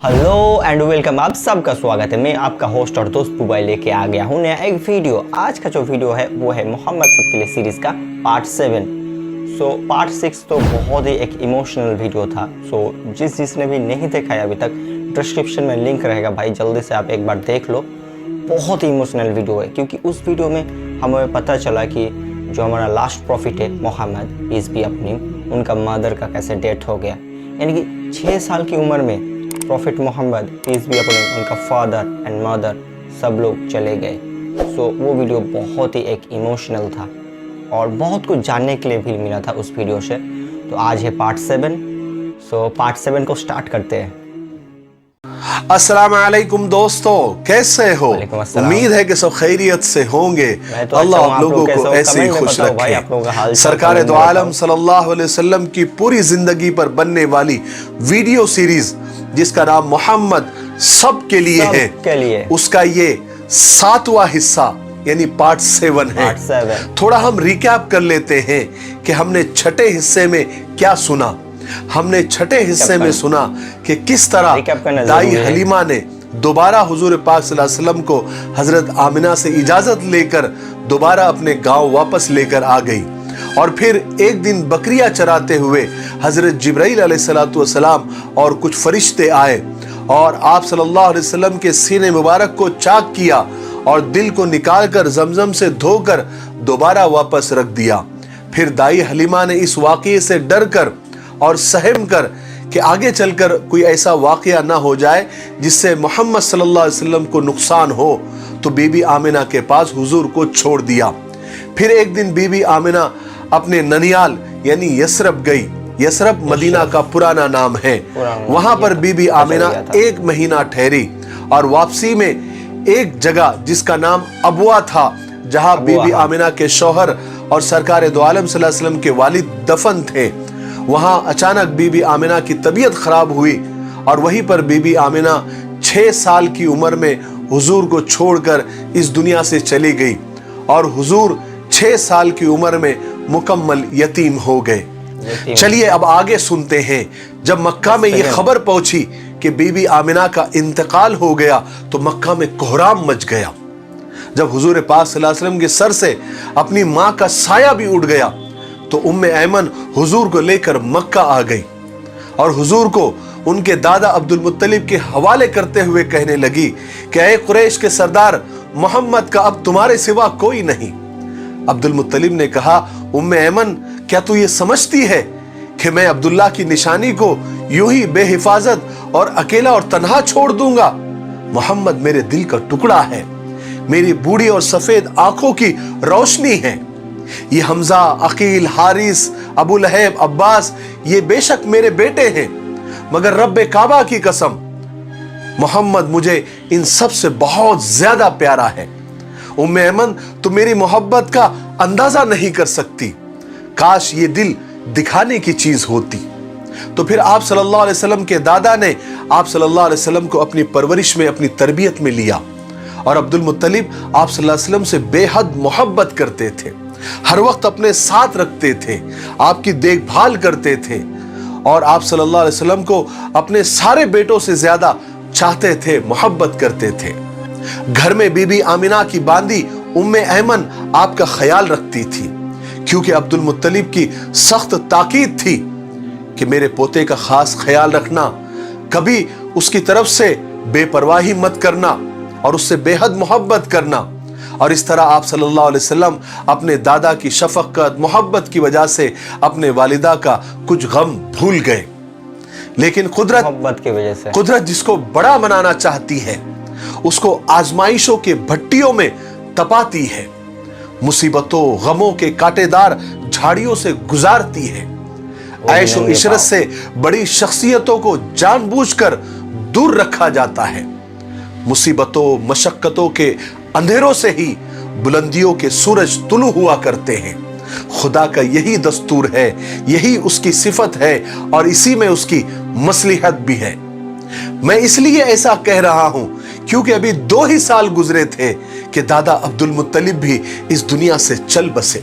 Hello and welcome, आप सबका स्वागत है। मैं आपका होस्ट और दोस्त बुबाई लेके आ गया हूँ नया एक वीडियो। आज का जो वीडियो है वो है मोहम्मद सबके लिए सीरीज़ का पार्ट 7। पार्ट 6 तो बहुत ही एक इमोशनल वीडियो था। जिसने भी नहीं देखा है अभी तक, डिस्क्रिप्शन में लिंक रहेगा भाई, जल्दी से आप एक बार देख लो। बहुत ही इमोशनल वीडियो है क्योंकि उस वीडियो में हमें पता चला कि जो हमारा लास्ट प्रॉफिट है मोहम्मद पीस बी अपनी, उनका मदर का कैसे डेथ हो गया। यानी कि 6 साल की उम्र में प्रॉफिट मोहम्मद पीस बी अपने, उनका फादर एंड मदर सब लोग चले गए। वो वीडियो बहुत ही एक इमोशनल था और बहुत कुछ जानने के लिए भी मिला था उस वीडियो से। तो आज है पार्ट 7। पार्ट 7 को स्टार्ट करते हैं। अस्सलाम वालेकुम दोस्तों, कैसे हो? उम्मीद है कि सब खैरियत से होंगे। अल्लाह आप लोगों को ऐसे ही खुश रखे। सरकार दो आलम सल्लल्लाहु अलैहि वसल्लम की पूरी जिंदगी पर बनने वाली वीडियो सीरीज जिसका नाम मोहम्मद सब के लिए है, उसका ये 7वां हिस्सा यानी पार्ट 7 है। थोड़ा हम रिकैप कर लेते हैं कि हमने छठे हिस्से में क्या सुना। हमने छठे हिस्से में सुना कि किस तरह दाई हलीमा ने दोबारा हुजूर पाक सल्लल्लाहु अलैहि वसल्लम को हजरत आमिना से इजाजत लेकर दोबारा अपने गांव वापस लेकर आ गई। और फिर एक दिन बकरियां चराते हुए हजरत जिब्राइल अलैहिस्सलातु वस्सलाम और कुछ फरिश्ते आए और आप सल्लल्लाहु अलैहि वसल्लम के सीने मुबारक को चाक किया और दिल को निकालकर जमजम से धोकर दोबारा वापस रख दिया। फिर दाई हलीमा ने इस वाक़ये से डर कर और सहम कर कि आगे चलकर कोई ऐसा वाक़या ना हो जाए जिससे मोहम्मद सल्लल्लाहु अलैहि वसल्लम को नुकसान हो, तो बीबी आमिना के पास हुजूर को छोड़ दिया। फिर एक दिन बीबी आमिना अपने ननियाल यानी यसरब गई। यसरब मदीना का पुराना नाम है। वहां पर बीबी आमिना 1 महीना ठहरी और वापसी में एक जगह जिसका नाम अबवा था, जहां बीबी आमिना के शौहर और सरकार दो आलम सल्लल्लाहु अलैहि वसल्लम के वालिद दफन थे, वहां अचानक बीबी आमिना की तबीयत खराब हुई और वहीं पर बीबी आमिना 6 साल की उम्र में हुजूर को छोड़कर इस दुनिया से चली गई और हुजूर 6 साल की उम्र में मुकम्मल यतीम हो गए। चलिए अब आगे सुनते हैं। जब मक्का में ये खबर पहुंची कि बीबी आमिना का इंतकाल हो गया तो मक्का में कोहराम मच गया। जब हुजूर पाक सल्लल्लाहु अलैहि वसल्लम के सर से अपनी मां का साया भी उड़ गया तो उम्मे ऐमन हुजूर को लेकर मक्का आ गई और हुजूर को उनके दादा अब्दुल मुत्तलिब के हवाले करते हुए कहने लगी कि ऐ कुरैश के सरदार मोहम्मद का अब तुम्हारे सिवा कोई नहीं। अब्दुल मुत्तलिब ने कहा, उम्मे ऐमन, क्या तू ये समझती है कि मैं अब्दुल्ला की निशानी को यूं ही बेहिफाजत और अकेला और तन्हा छोड़ दूंगा? मोहम्मद मेरे दिल का टुकड़ा है, मेरी बूढ़ी और सफेद आंखों की रोशनी है। ये हमजा, अकील, हारिस, अबू लहब, अब्बास ये बेशक मेरे बेटे हैं, मगर रब्बे काबा की कसम मोहम्मद मुझे इन सब से बहुत ज्यादा प्यारा है। उम्मे ऐमन, तो मेरी मोहब्बत का अंदाजा नहीं कर सकती। काश ये दिल दिखाने की चीज होती। तो फिर आप सल्लल्लाहु अलैहि वसल्लम के दादा ने आप सल्लल्लाहु अलैहि वसल्लम को अपनी परवरिश में, अपनी तरबियत में लिया और अब्दुल मुत्तलिब आप सल्लल्लाहु अलैहि वसल्लम से बेहद मोहब्बत करते थे, हर वक्त अपने साथ रखते थे, आपकी देखभाल करते थे और आप सल्लल्लाहु अलैहि वसल्लम को अपने सारे बेटों से ज्यादा चाहते थे, मोहब्बत करते थे। घर में बीबी आमिना की बांदी उम्मे ऐमन आपका ख्याल रखती थी क्योंकि अब्दुल मुत्तलिब की सख्त ताकीद थी कि मेरे पोते का खास ख्याल रखना, कभी उसकी तरफ से बेपरवाही मत करना और उससे बेहद मोहब्बत करना। और इस तरह आप सल्लल्लाहु अलैहि वसल्लम अपने दादा की शफकत, मोहब्बत की वजह से अपने वालिदा का कुछ गम भूल गए। लेकिन कुदरत जिसको बड़ा बनाना चाहती है उसको आजमाइशों के भट्टियों में तपाती है, मुसीबतों गमों के कांटेदार झाड़ियों से गुजारती है। ऐशो इशरत से बड़ी शख्सियतों को जानबूझकर दूर रखा जाता है। मुसीबतों मशक्कतों के अंधेरों से ही बुलंदियों के सूरज तुलू हुआ करते हैं। खुदा का यही दस्तूर है, यही उसकी सिफत है और इसी में उसकी मसलिहत भी है। मैं इसलिए ऐसा कह रहा हूं क्योंकि अभी 2 ही साल गुजरे थे कि दादा अब्दुल मुत्तलिब भी इस दुनिया से चल बसे।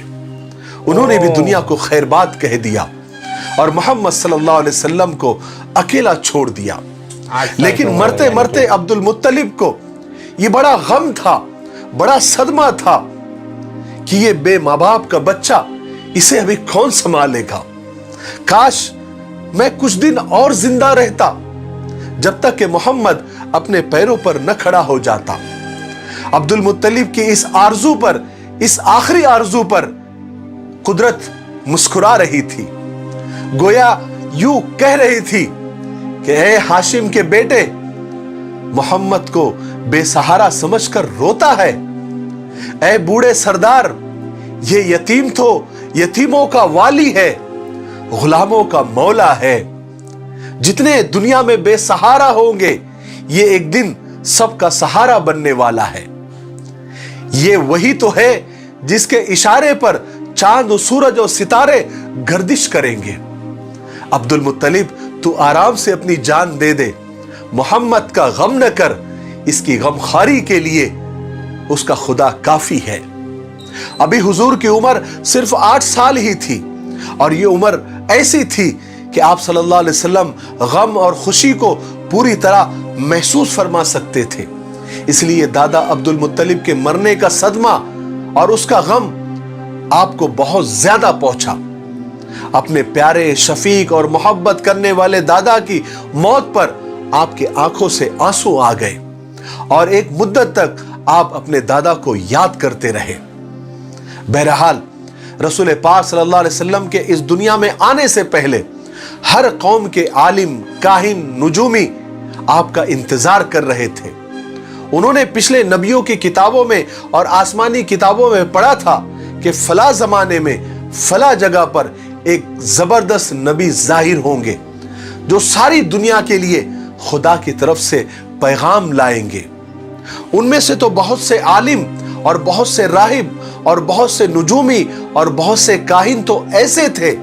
उन्होंने भी दुनिया को खैरबाद कह दिया और मोहम्मद सल्लल्लाहु अलैहि वसल्लम को अकेला छोड़ दिया। لیکن مرتے مرتے عبد المطلب کو یہ بڑا غم تھا, بڑا صدمہ تھا کہ یہ بے ماں باپ کا بچہ اسے ابھی کون سنبھالے گا. کاش میں کچھ دن اور زندہ رہتا جب تک کہ محمد اپنے پیروں پر نہ کھڑا ہو جاتا. عبد المطلب کی اس آرزو پر, اس آخری آرزو پر قدرت مسکرا رہی تھی, گویا یوں کہہ رہی تھی کہ اے ہاشم کے بیٹے, محمد کو بے سہارا سمجھ کر روتا ہے. اے بوڑھے سردار, یہ یتیم تو یتیموں کا والی ہے, غلاموں کا مولا ہے. جتنے دنیا میں بے سہارا ہوں گے یہ ایک دن سب کا سہارا بننے والا ہے. یہ وہی تو ہے جس کے اشارے پر چاند و سورج اور ستارے گردش کریں گے. عبد المطلب تو آرام سے اپنی جان دے دے, محمد کا غم نہ کر, اس کی غم خاری کے لیے اس کا خدا کافی ہے. ابھی حضور کی عمر صرف 8 سال ہی تھی, اور یہ عمر ایسی تھی کہ آپ صلی اللہ علیہ وسلم غم اور خوشی کو پوری طرح محسوس فرما سکتے تھے. اس لیے دادا عبد المطلب کے مرنے کا صدمہ اور اس کا غم آپ کو بہت زیادہ پہنچا. اپنے پیارے, شفیق اور محبت کرنے والے دادا کی موت پر آپ کے آنکھوں سے آنسو آ گئے, اور ایک مدت تک آپ اپنے دادا کو یاد کرتے رہے. بہرحال رسول پاک صلی اللہ علیہ وسلم کے اس دنیا میں آنے سے پہلے ہر قوم کے عالم, کاہن, نجومی آپ کا انتظار کر رہے تھے. انہوں نے پچھلے نبیوں کی کتابوں میں اور آسمانی کتابوں میں پڑھا تھا کہ فلاں زمانے میں فلاں جگہ پر ایک زبردست نبی ظاہر ہوں گے جو ساری دنیا کے لیے خدا کی طرف سے پیغام لائیں گے. ان میں سے تو بہت سے عالم اور بہت سے راہب اور بہت سے نجومی اور بہت سے کاہن تو ایسے تھے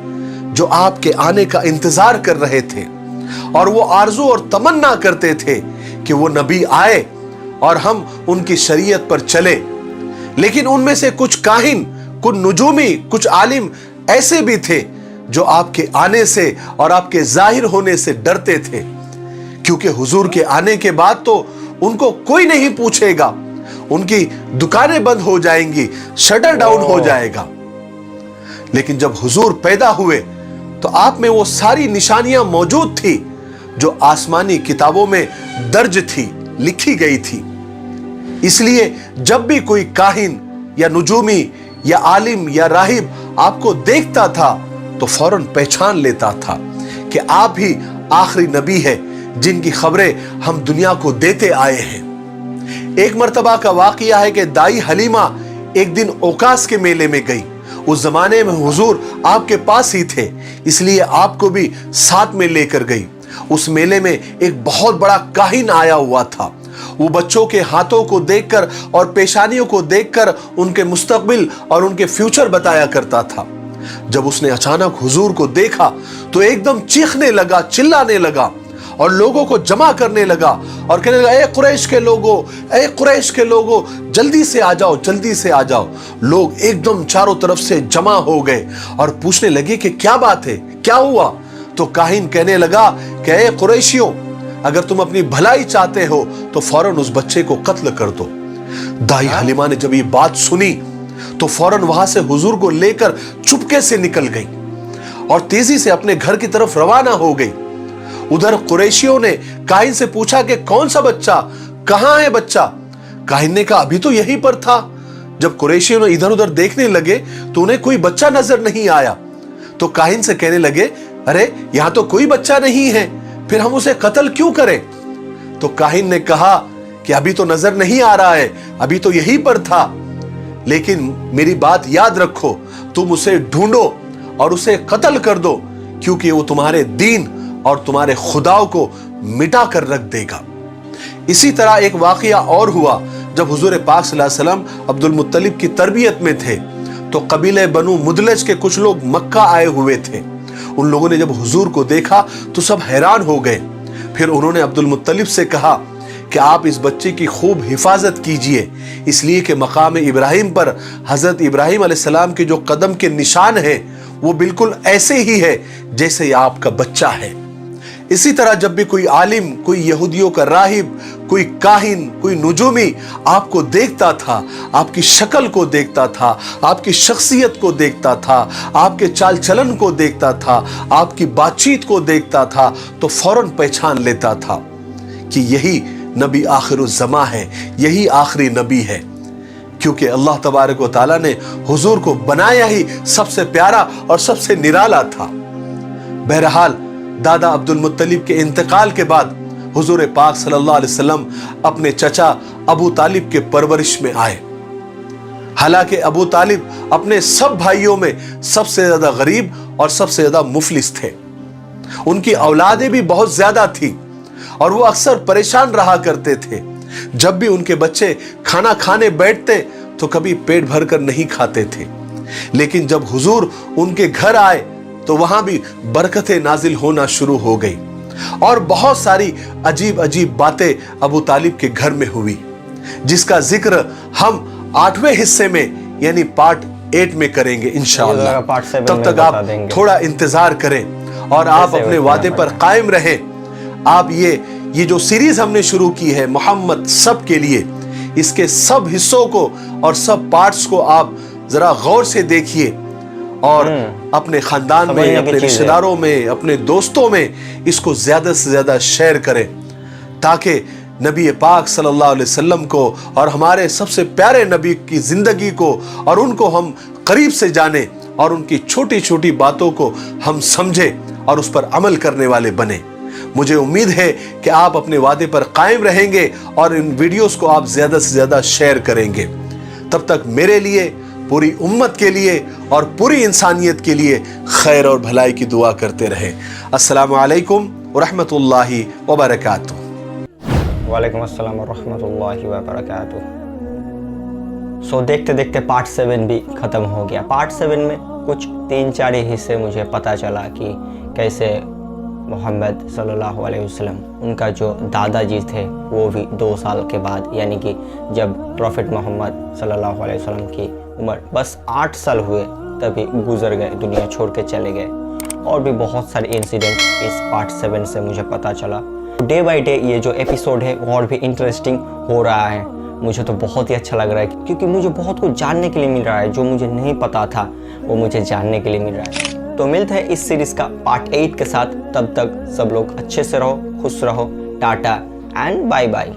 جو آپ کے آنے کا انتظار کر رہے تھے, اور وہ آرزو اور تمنا کرتے تھے کہ وہ نبی آئے اور ہم ان کی شریعت پر چلے. لیکن ان میں سے کچھ کاہن, کچھ نجومی, کچھ عالم ایسے بھی تھے جو آپ کے آنے سے اور آپ کے ظاہر ہونے سے ڈرتے تھے, کیونکہ حضور کے آنے کے بعد تو ان کو کوئی نہیں پوچھے گا, ان کی دکانیں بند ہو جائیں گی, شٹر ڈاؤن ہو جائے گا. لیکن جب حضور پیدا ہوئے تو آپ میں وہ ساری نشانیاں موجود تھی جو آسمانی کتابوں میں درج تھی, لکھی گئی تھی. اس لیے جب بھی کوئی کاہن یا نجومی یا عالم یا راہب آپ کو دیکھتا تھا تو فوراً پہچان لیتا تھا کہ آپ ہی آخری نبی ہے جن کی خبریں ہم دنیا کو دیتے آئے ہیں. ایک مرتبہ کا واقعہ ہے کہ دائی حلیمہ ایک دن اوکاس کے میلے میں گئی. اس زمانے میں حضور آپ کے پاس ہی تھے, اس لیے آپ کو بھی ساتھ میں لے کر گئی. اس میلے میں ایک بہت بڑا کاہن آیا ہوا تھا. وہ بچوں کے ہاتھوں کو دیکھ کر اور پیشانیوں کو دیکھ کر ان کے مستقبل اور ان کے فیوچر بتایا کرتا تھا. جب اس نے اچانک حضور کو دیکھا تو ایک دم چیخنے لگا, چلانے لگا اور لوگوں کو جمع کرنے لگا اور کہنے لگا, اے قریش کے لوگوں, اے قریش کے لوگوں, جلدی سے آ جاؤ, جلدی سے آ جاؤ. لوگ ایک دم چاروں طرف سے جمع ہو گئے اور پوچھنے لگے کہ کیا بات ہے, کیا ہوا؟ تو کاہن کہنے لگا کہ اے قریشیوں, اگر تم اپنی بھلائی چاہتے ہو تو فوراً اس بچے کو قتل کر دو. دائی حلیمہ نے جب یہ بات سنی تو فوراً وہاں سے حضور کو لے کر چپکے سے نکل گئی اور تیزی سے اپنے گھر کی طرف روانہ ہو گئی. ادھر قریشیوں نے کاہن سے پوچھا کہ کون سا بچہ, کہاں ہے بچہ؟ کاہن نے کہا ابھی تو یہیں پر تھا. جب قریشیوں نے ادھر ادھر دیکھنے لگے تو انہیں کوئی بچہ نظر نہیں آیا. تو کاہن سے کہنے لگے, ارے یہاں تو کوئی بچہ نہیں ہے, پھر ہم اسے قتل کیوں کریں؟ تو کاہن نے کہا کہ ابھی تو نظر نہیں آ رہا ہے, ابھی تو یہیں پر تھا, لیکن میری بات یاد رکھو, تم اسے ڈھونڈو اور اسے قتل کر دو, کیونکہ وہ تمہارے دین اور تمہارے خداؤں کو مٹا کر رکھ دے گا. اسی طرح ایک واقعہ اور ہوا. جب حضور پاک صلی اللہ علیہ وسلم عبد المطلب کی تربیت میں تھے تو قبیلہ بنو مدلج کے کچھ لوگ مکہ آئے ہوئے تھے. ان لوگوں نے جب حضور کو دیکھا تو سب حیران ہو گئے. پھر انہوں نے عبد المطلب سے کہا کہ آپ اس بچے کی خوب حفاظت کیجئے, اس لیے کہ مقام ابراہیم پر حضرت ابراہیم علیہ السلام کے جو قدم کے نشان ہیں وہ بالکل ایسے ہی ہے جیسے یہ آپ کا بچہ ہے. इसी तरह जब भी कोई आलिम, कोई यहूदियों का राहिब, कोई काहिन, कोई नुजूमी आपको देखता था, आपकी शक्ल को देखता था, आपकी शख्सियत को देखता था, आपके चाल चलन को देखता था, आपकी बातचीत को देखता था, तो फौरन पहचान लेता था कि यही नबी आखिरुज़्ज़मा है, यही आखिरी नबी है। क्योंकि अल्लाह तबारक व तआला ने हुजूर को बनाया ही सबसे प्यारा और सबसे निराला था। बहरहाल दादा अब्दुल मुत्तलिब के इंतकाल के बाद हुजूर पाक सल्लल्लाहु अलैहि वसल्लम अपने चचा अबू तालिब के परवरिश में आए। हालांकि अबू तालिब अपने सब भाइयों में सबसे ज्यादा गरीब और सबसे ज्यादा मुफलिस थे। उनकी औलादें भी बहुत ज्यादा थी और वो अक्सर परेशान रहा करते थे। जब भी उनके बच्चे खाना खाने बैठते तो कभी पेट भरकर नहीं खाते थे, लेकिन जब हुजूर उनके घर आए तो वहां भी बरकतें नाजिल होना शुरू हो गई और बहुत सारी अजीब अजीब बातें अबू तालिब के घर में हुई, जिसका जिक्र हम 8वें हिस्से में यानी पार्ट 8 में करेंगे इंशाअल्लाह। तब तक आप थोड़ा इंतजार करें और आप अपने वादे पर कायम रहें। आप ये जो सीरीज हमने शुरू की है मोहम्मद सब के लिए, इसके सब हिस्सों को और सब पार्ट्स को आप जरा गौर से देखिए और अपने खानदान में, अपने रिश्तेदारों में, अपने दोस्तों में इसको ज्यादा से ज्यादा शेयर करें, ताकि नबी पाक सल्लल्लाहु अलैहि वसल्लम को और हमारे सबसे प्यारे नबी की जिंदगी को और उनको हम करीब से जाने और उनकी छोटी छोटी बातों को हम समझें और उस पर अमल करने वाले बने। मुझे उम्मीद है कि आप अपने वादे पर कायम रहेंगे और इन वीडियोस को आप ज्यादा से ज्यादा शेयर करेंगे। तब तक मेरे लिए, पूरी उम्मत के लिए और पूरी इंसानियत के लिए खैर और भलाई की दुआ करते रहे। अस्सलामु अलैकुम व रहमतुल्लाहि व बरकातुहू। वालेकुम अस्सलाम व रहमतुल्लाहि व बरकातुहू। सो देखते देखते पार्ट 7 भी ख़त्म हो गया। पार्ट 7 में कुछ 3-4 हिस्से मुझे पता चला कि कैसे मोहम्मद सल्लल्लाहु अलैहि वसल्लम, उनका जो दादाजी थे वो भी 2 साल के बाद, यानी कि जब प्रॉफिट मोहम्मद सल्लल्लाहु अलैहि वसल्लम की उम्र बस 8 साल हुए तभी गुजर गए, दुनिया छोड़ के चले गए। और भी बहुत सारे इंसिडेंट इस पार्ट 7 से मुझे पता चला। डे बाय डे ये जो एपिसोड है और भी इंटरेस्टिंग हो रहा है। मुझे तो बहुत ही अच्छा लग रहा है क्योंकि मुझे बहुत कुछ जानने के लिए मिल रहा है, जो मुझे नहीं पता था वो मुझे जानने के लिए मिल रहा है। तो मिलते हैं इस सीरीज का पार्ट 8 के साथ। तब तक सब लोग अच्छे से रहो, खुश रहो। Tata and bye bye.